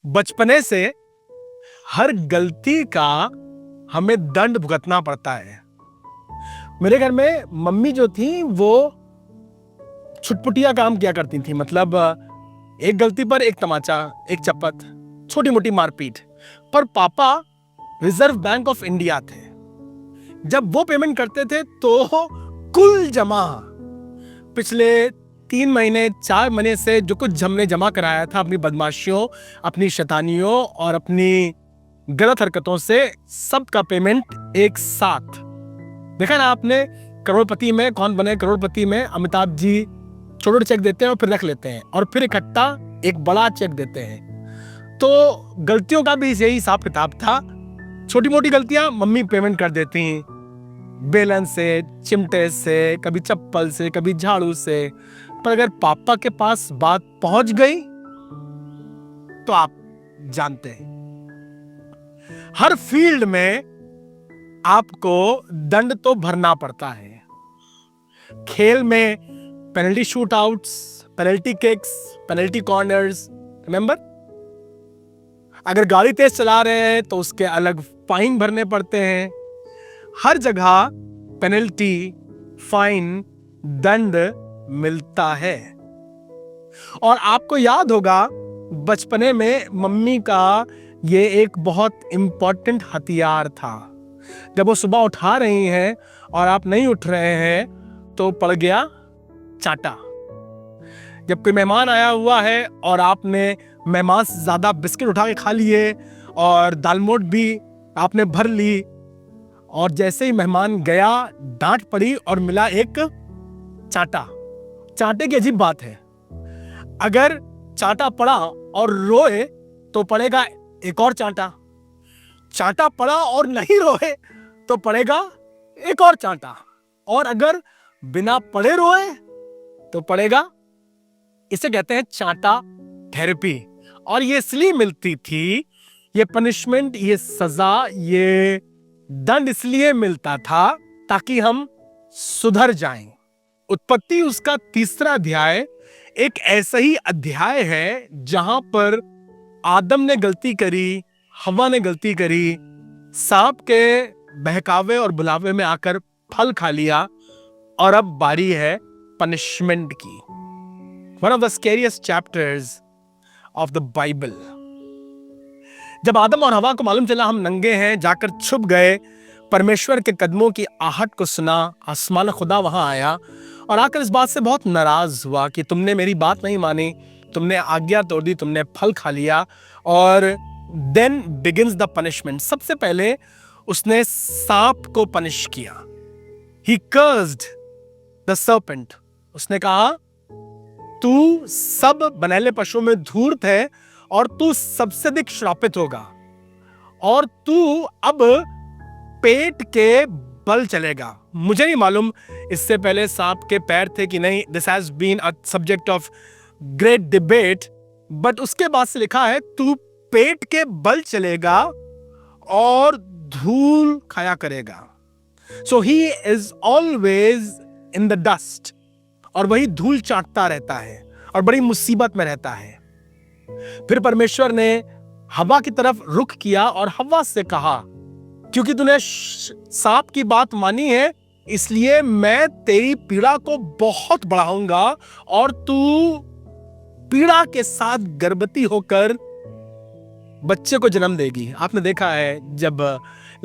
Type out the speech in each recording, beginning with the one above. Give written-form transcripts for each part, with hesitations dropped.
बचपने से हर गलती का हमें दंड भुगतना पड़ता है। मेरे घर में मम्मी जो थी वो छुटपुटिया काम किया करती थी। मतलब एक गलती पर एक तमाचा, एक चपत, छोटी मोटी मारपीट। पर पापा रिजर्व बैंक ऑफ इंडिया थे। जब वो पेमेंट करते थे तो कुल जमा पिछले 3 महीने 4 महीने से जो कुछ हमने जमा कराया था अपनी बदमाशियों, अपनी शैतानियों और अपनी गलत हरकतों से, सबका पेमेंट एक साथ। देखा ना आपने करोड़पति में, कौन बने करोड़पति में, अमिताभ जी छोटे चेक देते हैं और फिर रख लेते हैं और फिर इकट्ठा एक बड़ा चेक देते हैं। तो गलतियों का भी यही हिसाब किताब था। छोटी मोटी गलतियां मम्मी पेमेंट कर देती हैं, बेलन से, चिमटे से, कभी चप्पल से, कभी झाड़ू से। पर अगर पापा के पास बात पहुंच गई तो आप जानते हैं, हर फील्ड में आपको दंड तो भरना पड़ता है। खेल में penalty shoot outs, penalty kicks, penalty corners, remember? अगर गाड़ी तेज चला रहे हैं तो उसके अलग फाइन भरने पड़ते हैं। हर जगह पेनल्टी, फाइन, दंड मिलता है। और आपको याद होगा बचपने में मम्मी का ये एक बहुत इंपॉर्टेंट हथियार था। जब वो सुबह उठा रही हैं और आप नहीं उठ रहे हैं तो पड़ गया चांटा। जब कोई मेहमान आया हुआ है और आपने मेहमान से ज्यादा बिस्किट उठा के खा लिए और दालमोट भी आपने भर ली, और जैसे ही मेहमान गया डांट पड़ी और मिला एक चांटा। चांटे की अजीब बात है, अगर चांटा पड़ा और रोए तो पड़ेगा एक और चांटा। चांटा पड़ा और नहीं रोए तो पड़ेगा एक और चांटा। और अगर बिना पड़े रोए तो पड़ेगा, इसे कहते हैं चांटा थेरेपी। और ये इसलिए मिलती थी, ये पनिशमेंट, ये सजा, ये दंड इसलिए मिलता था ताकि हम सुधर जाएं। उत्पत्ति उसका 3रा अध्याय एक ऐसा ही अध्याय है जहां पर आदम ने गलती करी, हवा ने गलती करी, सांप के बहकावे और बुलावे में आकर फल खा लिया, और अब बारी है पनिशमेंट की। One of the scariest chapters of the Bible. जब आदम और हवा को मालूम चला हम नंगे हैं, जाकर छुप गए, परमेश्वर के कदमों की आहट को सुना, आसमान खुदा वहां आया और आकर इस बात से बहुत नाराज हुआ कि तुमने मेरी बात नहीं मानी, तुमने आज्ञा तोड़ दी, तुमने फल खा लिया। और then begins the punishment. सबसे पहले उसने सांप को पनिश किया। He cursed the serpent. उसने कहा तू सब बनेले पशुओं में धूर्त है और तू सबसे अधिक श्रापित होगा, और तू अब पेट के बल चलेगा। मुझे नहीं मालूम इससे पहले सांप के पैर थे कि नहीं, this has been a subject of great debate, but उसके बाद से लिखा है तू पेट के बल चलेगा और धूल खाया करेगा। So he is always in the dust, और वही धूल चाटता रहता है और बड़ी मुसीबत में रहता है। फिर परमेश्वर ने हवा की तरफ रुख किया और हवा से कहा, क्योंकि तूने सांप की बात मानी है, इसलिए मैं तेरी पीड़ा को बहुत बढ़ाऊंगा और तू पीड़ा के साथ गर्भवती होकर बच्चे को जन्म देगी। आपने देखा है जब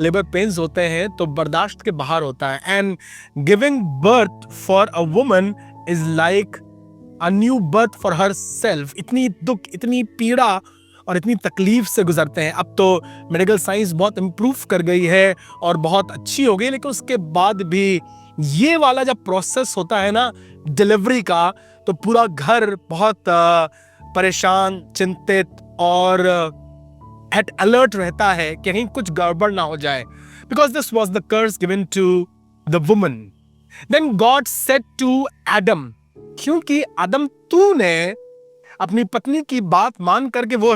लेबर पेन्स होते हैं तो बर्दाश्त के बाहर होता है। And giving birth for a woman is like a new birth for her self. इतनी दुख, इतनी पीड़ा और इतनी तकलीफ से गुजरते हैं। अब तो मेडिकल साइंस बहुत इम्प्रूव कर गई है और बहुत अच्छी हो गई, लेकिन उसके बाद भी ये वाला जब प्रोसेस होता है ना डिलीवरी का, तो पूरा घर बहुत परेशान, चिंतित और एट अलर्ट रहता है कि कहीं कुछ गड़बड़ ना हो जाए। Because this was the curse given to the woman. Then God said to Adam, क्योंकि आदम तूने अपनी पत्नी की बात मान करके वो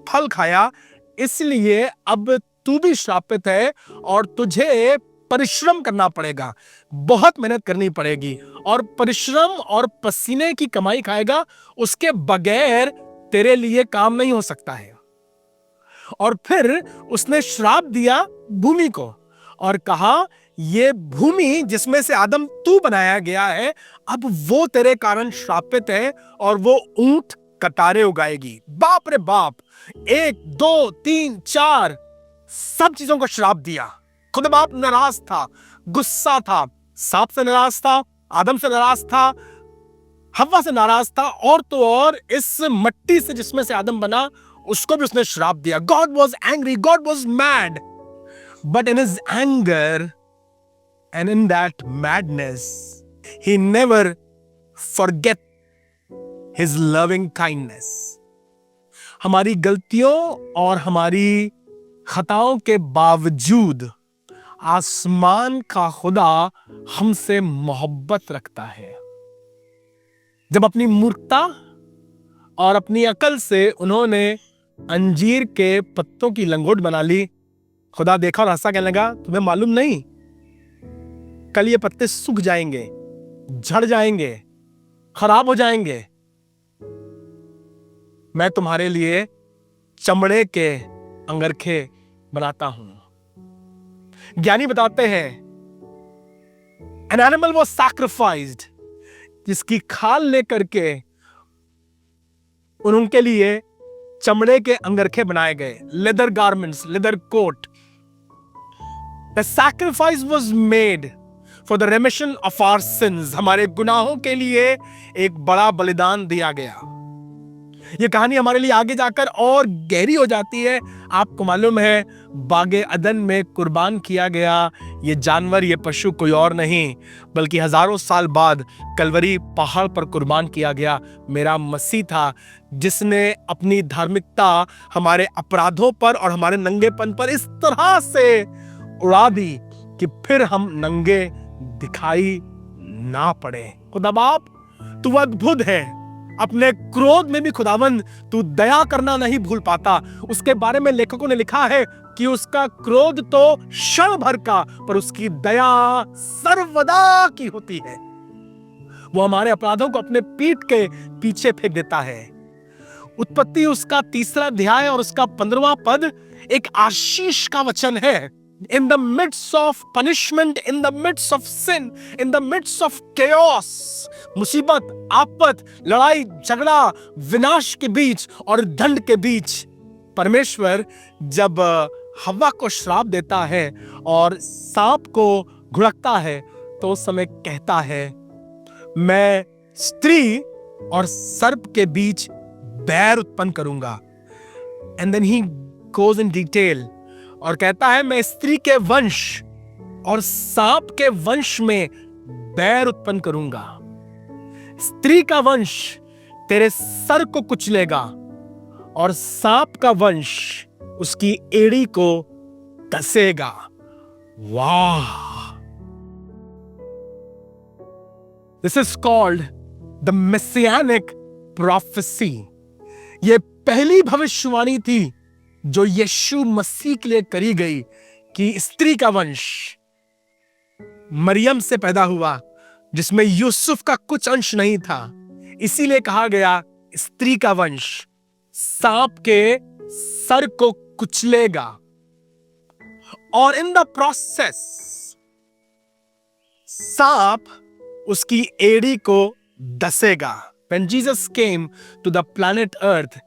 फल खाया, इसलिए अब तू भी श्रापित है और तुझे परिश्रम करना पड़ेगा, बहुत मेहनत करनी पड़ेगी, और परिश्रम और पसीने की कमाई खाएगा, उसके बगैर तेरे लिए काम नहीं हो सकता है। और फिर उसने श्राप दिया भूमि को और कहा, ये भूमि जिसमें से आदम तू बनाया गया है, अब वो तेरे कारण श्रापित है और वो ऊंट कतारे उगाएगी। बाप रे बाप, 1 2 3 4 सब चीजों को श्राप दिया। खुदा बाप नाराज था, गुस्सा था, सांप से नाराज था, आदम से नाराज था, हव्वा से नाराज था, और तो और इस मट्टी से जिसमें से आदम बना उसको भी उसने श्राप दिया। God was angry, God was mad, but in his anger and in that madness he never forget his loving kindness. हमारी गलतियों और हमारी खताओं के बावजूद आसमान का खुदा हमसे मोहब्बत रखता है। जब अपनी मूर्खता और अपनी अकल से उन्होंने अंजीर के पत्तों की लंगोट बना ली, खुदा देखा और हंसा, कहने लगा, तुम्हें मालूम नहीं कल ये पत्ते सूख जाएंगे, झड़ जाएंगे, खराब हो जाएंगे। मैं तुम्हारे लिए चमड़े के अंगरखे बनाता हूं। ज्ञानी बताते हैं, एन एनिमल वॉज सैक्रिफाइस्ड, जिसकी खाल लेकर के उनके लिए चमड़े के अंगरखे बनाए गए, leather garments, leather coat. The sacrifice was made for the remission of our sins. हमारे गुनाहों के लिए एक बड़ा बलिदान दिया गया। यह कहानी हमारे लिए आगे जाकर और गहरी हो जाती है। आपको मालूम है, बागे अदन में कुर्बान किया गया ये जानवर, ये पशु कोई और नहीं बल्कि हजारों साल बाद कलवरी पहाड़ पर कुर्बान किया गया मेरा मसीह था, जिसने अपनी धार्मिकता हमारे अपराधों पर और हमारे नंगेपन पर इस तरह से उड़ा दी कि फिर हम नंगे दिखाई ना पड़े। खुदा बाप, तू अद्भुत है। अपने क्रोध में भी खुदावंद तू दया करना नहीं भूल पाता। उसके बारे में लेखकों ने लिखा है कि उसका क्रोध तो क्षण भर का, पर उसकी दया सर्वदा की होती है। वो हमारे अपराधों को अपने पीठ के पीछे फेंक देता है। उत्पत्ति उसका 3 अध्याय और उसका 15वां पद एक आशीष का वचन है। In the midst of punishment, in the midst of sin, in the midst of chaos, मुसीबत, आफत, लड़ाई झगड़ा, विनाश के बीच और दंड के बीच, परमेश्वर जब हव्वा को श्राप देता है और सांप को घुड़कता है, तो उस समय कहता है, मैं स्त्री और सर्प के बीच बैर उत्पन्न करूंगा। And then he goes in detail और कहता है, मैं स्त्री के वंश और सांप के वंश में बैर उत्पन्न करूंगा। स्त्री का वंश तेरे सर को कुचलेगा और सांप का वंश उसकी एड़ी को कसेगा। वाह! This is called the messianic prophecy. यह पहली भविष्यवाणी थी जो यीशु मसीह के लिए करी गई कि स्त्री का वंश मरियम से पैदा हुआ, जिसमें यूसुफ का कुछ अंश नहीं था। इसीलिए कहा गया, स्त्री का वंश सांप के सर को कुचलेगा और इन द प्रोसेस सांप उसकी एड़ी को दसेगा। When Jesus came to the planet Earth,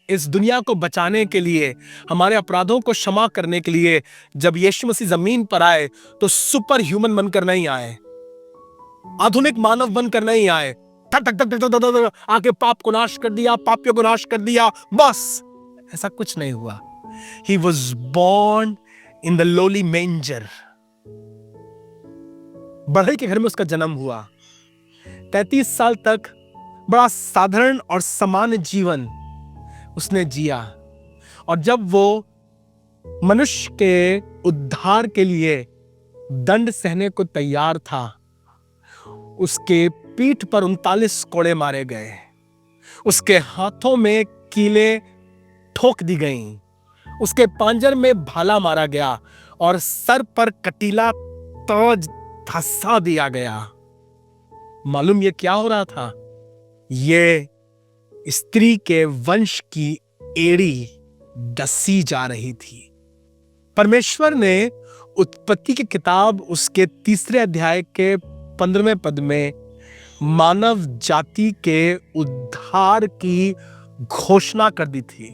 इस दुनिया को बचाने के लिए, हमारे अपराधों को क्षमा करने के लिए, जब यीशु मसीह जमीन पर आए तो सुपर ह्यूमन बनकर नहीं आए, आधुनिक मानव बनकर नहीं आए, धक धक धक धक धक आके पाप को नाश कर दिया, पापियों को नाश कर दिया, बस ऐसा कुछ नहीं हुआ। He was born in the lowly manger। बढ़ई के घर में उसका जन्म हुआ। 33 साल तक बड़ा साधारण और सामान्य जीवन उसने जिया, और जब वो मनुष्य के उद्धार के लिए दंड सहने को तैयार था, उसके पीठ पर 39 कोड़े मारे गए, उसके हाथों में कीले ठोक दी गईं, उसके पांजर में भाला मारा गया और सर पर कटीला ताज धंसा दिया गया। मालूम ये क्या हो रहा था? ये स्त्री के वंश की एड़ी डसी जा रही थी। परमेश्वर ने उत्पत्ति की किताब उसके 3 अध्याय के 15वें पद में मानव जाति के उद्धार की घोषणा कर दी थी।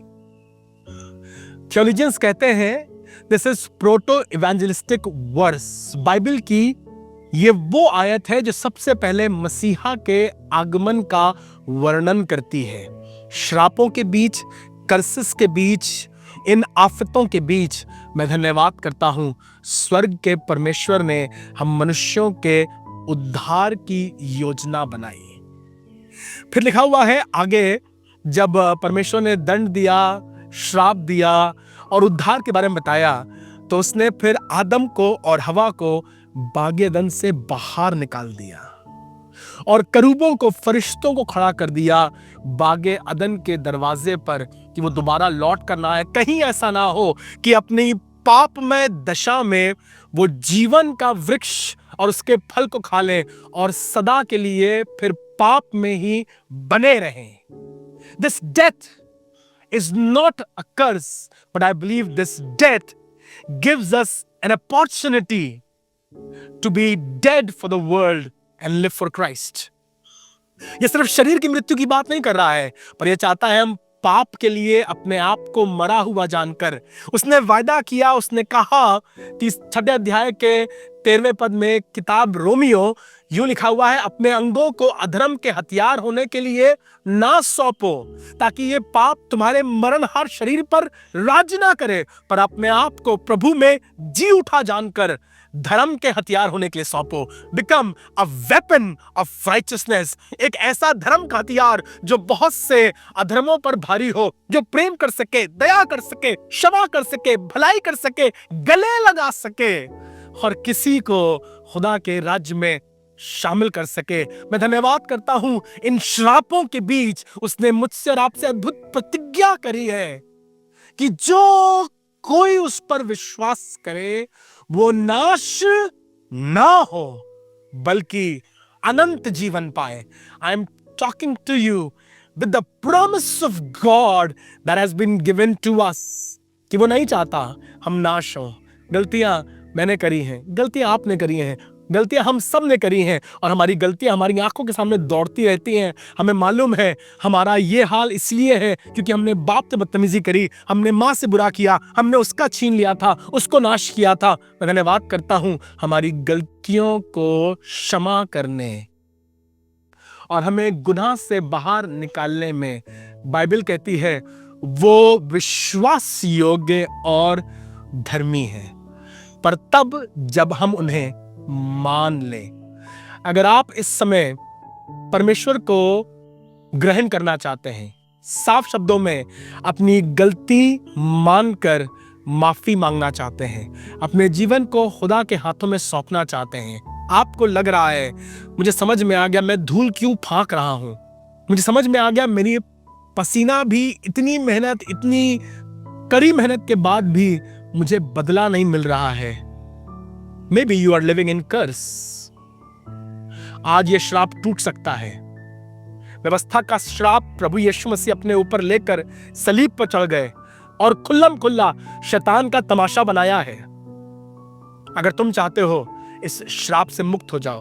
थियोलॉजियंस कहते हैं this is proto evangelistic verse. Bible की ये वो आयत है जो सबसे पहले मसीहा के आगमन का वर्णन करती है। श्रापों के बीच, कर्सिस के बीच, इन आफतों के बीच मैं धन्यवाद करता हूं स्वर्ग के परमेश्वर ने हम मनुष्यों के उद्धार की योजना बनाई। फिर लिखा हुआ है आगे, जब परमेश्वर ने दंड दिया, श्राप दिया और उद्धार के बारे में बताया, तो उसने फिर आदम को और हवा को बागे अदन से बाहर निकाल दिया और करूबों को, फरिश्तों को खड़ा कर दिया बागे अदन के दरवाजे पर कि वो दोबारा लौट कर ना आए। कहीं ऐसा ना हो कि अपनी पापमय दशा में वो जीवन का वृक्ष और उसके फल को खा लें और सदा के लिए फिर पाप में ही बने रहें। This death is not a curse, but I believe this death gives us an opportunity to be dead for the world and live for Christ. ये सिर्फ शरीर की मृत्यु की बात नहीं कर रहा है, पर यह चाहता है हम पाप के लिए अपने आप को मरा हुआ जानकर, उसने वायदा किया, उसने कहा 6 अध्याय के 13वें पद में किताब रोमियो यूं लिखा हुआ है, अपने अंगों को अधर्म के हथियार होने के लिए ना सौंपो ताकि ये पाप तुम्हारे मरणहार शरीर पर राज ना करे, पर अपने आप को प्रभु में जी उठा जानकर धर्म के हथियार होने के लिए सौंपो। Become a weapon of righteousness, एक ऐसा धर्म का हथियार जो बहुत से अधर्मों पर भारी हो, जो प्रेम कर सके, दया कर सके, क्षमा कर सके, भलाई कर सके, गले लगा सके और किसी को खुदा के राज्य में शामिल कर सके। मैं धन्यवाद करता हूं इन श्रापों के बीच उसने मुझसे और आपसे अद्भुत प्रतिज्ञा करी है कि जो कोई उस पर विश्वास करे वो नाश ना हो बल्कि अनंत जीवन पाए। I am talking to you with the promise of God that has been given to us कि वो नहीं चाहता हम नाश हो। गलतियां मैंने करी हैं, गलतियां आपने करी हैं, गलतियां हम सब ने करी हैं और हमारी गलतियां हमारी आंखों के सामने दौड़ती रहती हैं। हमें मालूम है हमारा ये हाल इसलिए है क्योंकि हमने बाप से बदतमीजी करी, हमने माँ से बुरा किया, हमने उसका छीन लिया था, उसको नाश किया था। मैं धन्यवाद करता हूं हमारी गलतियों को क्षमा करने और हमें गुनाह से बाहर निकालने में बाइबल कहती है वो विश्वास योग्य और धर्मी है, पर तब जब हम उन्हें मान ले। अगर आप इस समय परमेश्वर को ग्रहण करना चाहते हैं, साफ शब्दों में अपनी गलती मानकर माफी मांगना चाहते हैं, अपने जीवन को खुदा के हाथों में सौंपना चाहते हैं, आपको लग रहा है मुझे समझ में आ गया मैं धूल क्यों फांक रहा हूं, मुझे समझ में आ गया मेरी पसीना भी इतनी मेहनत, इतनी कड़ी मेहनत के बाद भी मुझे बदला नहीं मिल रहा है। Maybe you are living in curse. आज ये श्राप टूट सकता है। व्यवस्था का श्राप प्रभु यीशु मसीह अपने ऊपर लेकर सलीब पर चढ़ गए और खुल्लम खुल्ला शैतान का तमाशा बनाया है। अगर तुम चाहते हो इस श्राप से मुक्त हो जाओ,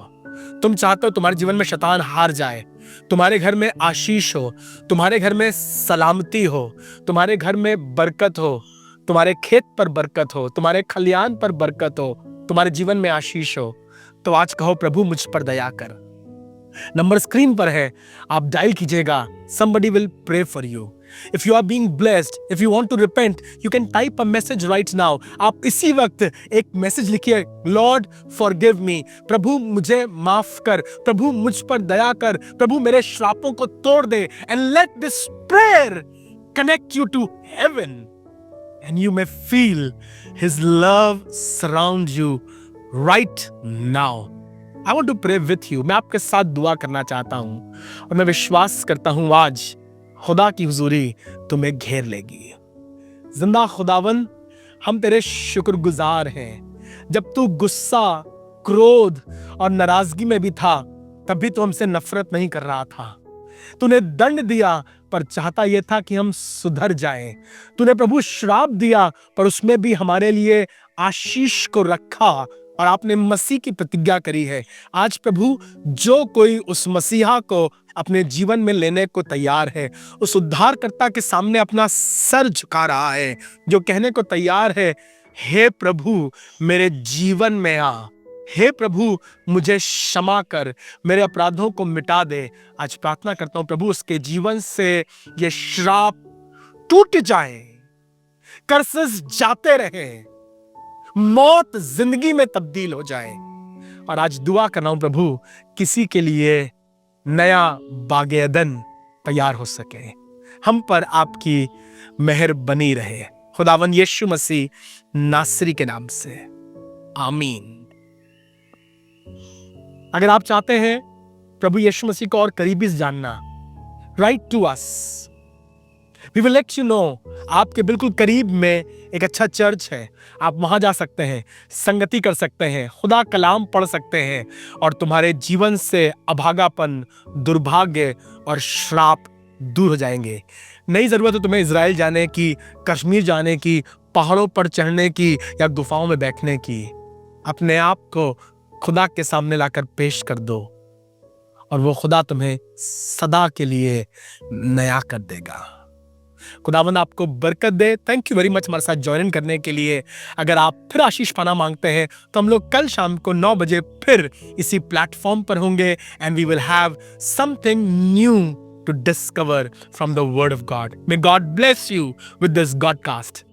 तुम चाहते हो तुम्हारे जीवन में शैतान हार जाए, तुम्हारे घर में आशीष हो, तुम्हारे घर में सलामती हो, तुम्हारे घर में बरकत हो, तुम्हारे खेत पर बरकत हो, तुम्हारे खलियान पर बरकत हो, तुम्हारे जीवन में आशीष हो, तो आज कहो प्रभु मुझ पर दया कर। नंबर स्क्रीन पर है, आप डायल कीजिएगा, somebody will pray for you. If you are being blessed, if you want to repent, you can type a message right now. आप इसी वक्त एक मैसेज लिखिए, Lord forgive me, प्रभु मुझे माफ कर, प्रभु मुझ पर दया कर, प्रभु मेरे श्रापों को तोड़ दे, and let this prayer connect you to heaven. And you may feel His love surround you right now. I want to pray with you. मैं आपके साथ दुआ करना चाहता हूं और मैं विश्वास करता हूं आज खुदा की हुजूरी तुम्हें घेर लेगी। जिंदा खुदावन, हम तेरे शुक्रगुजार हैं। जब तू गुस्सा, क्रोध और नाराजगी में भी था, तब भी तू हमसे नफरत नहीं कर रहा था। तूने दंड दिया पर चाहता यह था कि हम सुधर जाएं। तूने प्रभु श्राप दिया, पर उसमें भी हमारे लिए आशीष को रखा और आपने मसीह की प्रतिज्ञा करी है। आज प्रभु, जो कोई उस मसीहा को अपने जीवन में लेने को तैयार है, उस उद्धारकर्ता के सामने अपना सर झुका रहा है, जो कहने को तैयार है, हे प्रभु मेरे जीवन में आ, हे प्रभु मुझे क्षमा कर, मेरे अपराधों को मिटा दे। आज प्रार्थना करता हूं प्रभु, उसके जीवन से ये श्राप टूट जाए, कर्सेस जाते रहे, मौत जिंदगी में तब्दील हो जाए। और आज दुआ कर रहा हूं प्रभु, किसी के लिए नया बागे अदन तैयार हो सके। हम पर आपकी मेहर बनी रहे, खुदावन यीशु मसीह नासरी के नाम से, आमीन। अगर आप चाहते हैं प्रभु यीशु मसीह को और करीबी से जानना, write to us, we will let you know. आपके बिल्कुल करीब में एक अच्छा चर्च है, आप वहां जा सकते हैं, संगति कर सकते हैं, खुदा कलाम पढ़ सकते हैं और तुम्हारे जीवन से अभागापन, दुर्भाग्य और श्राप दूर हो जाएंगे। नहीं जरूरत है तुम्हें इजराइल जाने की, कश्मीर जाने की, पहाड़ों पर चढ़ने की या गुफाओं में बैठने की। अपने आप को खुदा के सामने लाकर पेश कर दो और वो खुदा तुम्हें सदा के लिए नया कर देगा। खुदावंद आपको बरकत दे। थैंक यू वेरी मच हमारे साथ ज्वाइन करने के लिए। अगर आप फिर आशीष पाना मांगते हैं तो हम लोग कल शाम को 9 बजे फिर इसी प्लेटफॉर्म पर होंगे and we will have something new to discover from the word of God. May God bless you with this गॉडकास्ट।